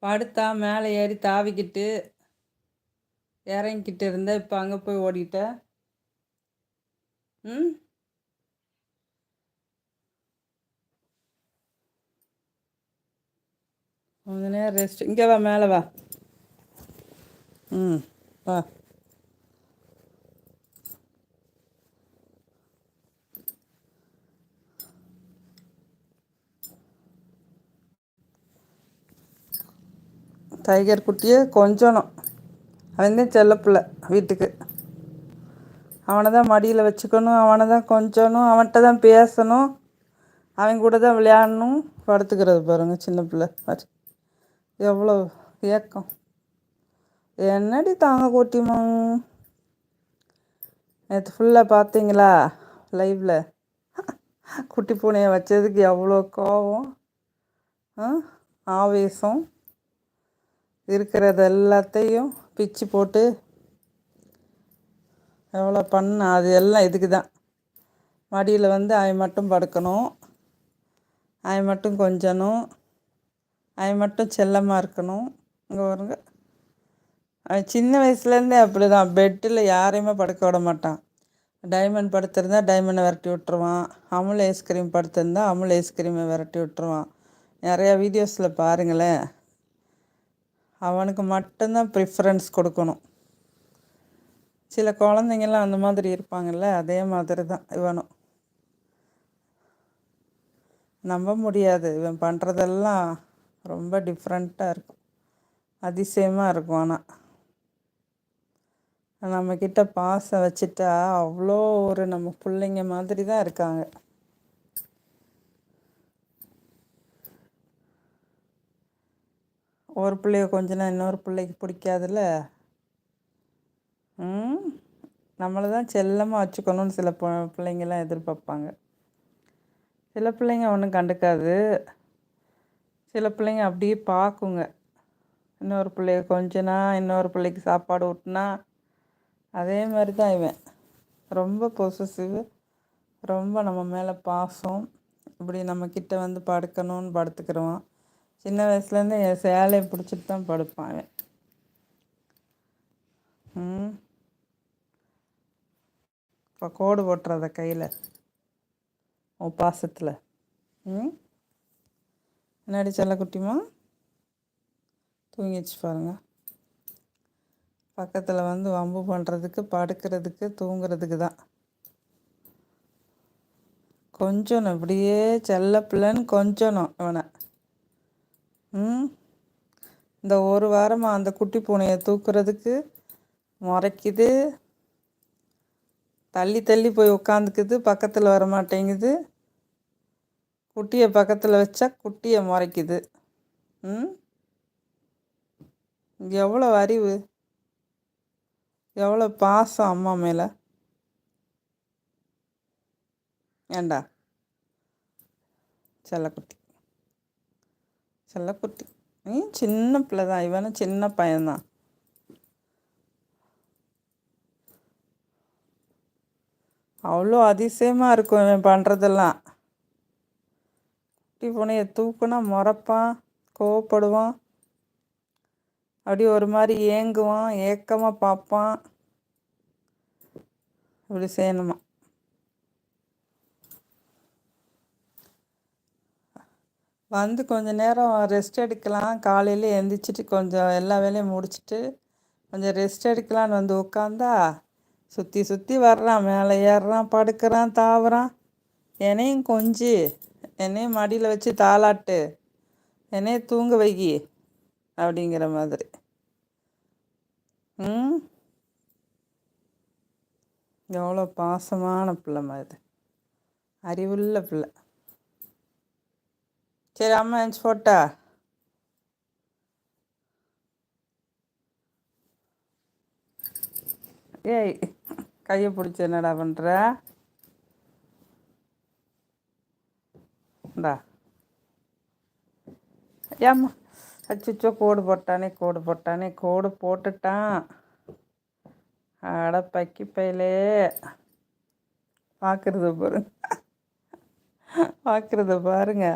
படுத்தா மேலே ஏறி தாவிக்கிட்டு இறங்கிக்கிட்டு இருந்த இப்போ அங்கே போய் ஓடிட்ட. ம் கொஞ்ச நேரம் ரெஸ்ட். இங்கே வா, மேலே வா. ம் வா. டைகர் குட்டியை கொஞ்சணும். அவன் தான் செல்லப்பிள்ளை வீட்டுக்கு. அவனை தான் மடியில் வச்சுக்கணும், அவனை தான் கொஞ்சணும், அவன்கிட்ட தான் பேசணும், அவன் கூட தான் விளையாடணும். படுத்துக்கிறது பாருங்க சின்ன பிள்ளை. எவ்வளோ ஏக்கம். என்னடி தாங்க கூட்டிமா. நேற்று ஃபுல்லாக பார்த்தீங்களா லைவில்? குட்டி பூனையை வச்சதுக்கு எவ்வளோ கோபம், ஆவேசம். இருக்கிறது எல்லாத்தையும் பிச்சு போட்டு எவ்வளோ பண்ண. அது எல்லாம் இதுக்கு தான். மடியில் வந்து அவன் மட்டும் படுக்கணும், அவன் மட்டும் கொஞ்சணும், அவன் மட்டும் செல்லமாக இருக்கணும். இங்கே வருங்க, அவன் சின்ன வயசுலேருந்தே அப்படி தான். பெட்டில் யாரையுமே படுக்க விட மாட்டான். டைமண்ட் படுத்திருந்தா டைமண்டை விரட்டி விட்டுருவான். அமுல் ஐஸ்கிரீம் படுத்திருந்தா அமுல் ஐஸ்கிரீமை விரட்டி விட்டுருவான். நிறையா வீடியோஸில் பாருங்களேன். அவனுக்கு மட்டும்தான் ப்ரிஃபரன்ஸ் கொடுக்கணும். சில குழந்தைங்கள்லாம் அந்த மாதிரி இருப்பாங்கள்ல, அதே மாதிரி தான் இவனும். நம்ப முடியாது, இவன் பண்ணுறதெல்லாம் ரொம்ப டிஃப்ரெண்ட்டாக இருக்கும், அதிசயமாக இருக்கும். ஆனால் நம்மக்கிட்ட பாசம் வச்சுட்டா அவ்வளோ ஒரு நம்ம பிள்ளைங்க மாதிரி தான் இருக்காங்க. ஒரு பிள்ளைய கொஞ்சம் இன்னொரு பிள்ளைக்கு பிடிக்காதுல்ல. நம்மளை தான் செல்லமாக வச்சுக்கணும்னு சில பிள்ளைங்கள்லாம் எதிர்பார்ப்பாங்க. சில பிள்ளைங்க ஒன்றும் கண்டுக்காது. சில பிள்ளைங்க அப்படியே பார்க்குங்க. இன்னொரு பிள்ளைய கொஞ்சனா, இன்னொரு பிள்ளைக்கு சாப்பாடு ஊட்டினா, அதே மாதிரி தான் இவன். ரொம்ப பொசசிவ், ரொம்ப நம்ம மேலே பாசம். இப்படி நம்மக்கிட்ட வந்து படுக்கணும்னு படுத்துக்கிறோம். சின்ன வயசுலேருந்து என் சேலையை பிடிச்சிட்டு தான் படுப்பான் அவன். இப்போ கோடு போட்டுறத கையில் உன் பாசத்தில். என்னடி செல்லக்குட்டிமா, தூங்கிடுச்சு பாருங்க. பக்கத்தில் வந்து வம்பு பண்ணுறதுக்கு, படுக்கிறதுக்கு, தூங்குறதுக்கு தான். கொஞ்சணும், இப்படியே செல்ல பிள்ளைன்னு கொஞ்சணும் இவனை. இந்த ஒரு வாரமாக அந்த குட்டி பூனையை தூக்குறதுக்கு முறைக்குது. தள்ளி தள்ளி போய் உட்காந்துக்குது, பக்கத்தில் வர மாட்டேங்குது. குட்டியை பக்கத்தில் வச்சா குட்டியை முறைக்குது. எவ்வளோ அறிவு, எவ்வளோ பாசம் அம்மா மேலே. ஏண்டா செல்லக்குட்டி, செல்லக்குட்டி. சின்ன பிள்ளை தான், இவனும் சின்ன பையன்தான். அவ்வளோ அதிசயமாக இருக்கும் இவன் பண்ணுறதெல்லாம். குட்டி பூனையை தூக்குனா முறைப்பான், கோவப்படுவான், அப்படி ஒரு மாதிரி ஏங்குவான், ஏக்கமாக பார்ப்பான். இப்படி செய்யணுமா. வந்து கொஞ்சம் நேரம் ரெஸ்ட் எடுக்கலாம். காலையில் எழுந்திரிச்சிட்டு கொஞ்சம் எல்லா வேலையும் முடிச்சுட்டு கொஞ்சம் ரெஸ்ட் எடுக்கலான்னு வந்து உட்காந்தா சுற்றி சுற்றி வர்றான், மேலே ஏறுறான், படுக்கிறான், தாவுறான். என்னையும் கொஞ்சி, என்னையும் மடியில் வச்சு தாளாட்டு, என்னையும் தூங்க வைக்கி அப்படிங்கிற மாதிரி. எவ்வளோ பாசமான பிள்ளைமா இது, அறிவுள்ள பிள்ளை. சரி, அம்மா எழுந்துச்சு போட்டா. ஏய், கையை பிடிச்சி என்னடா பண்ணுற? இந்தா. ஏம்மா, அச்சோ, கோடு போட்டானே, கோடு போட்டானே, கோடு போட்டுட்டான். அட பக்கி பையிலே. பார்க்குறத பாருங்க, பார்க்குறத பாருங்க.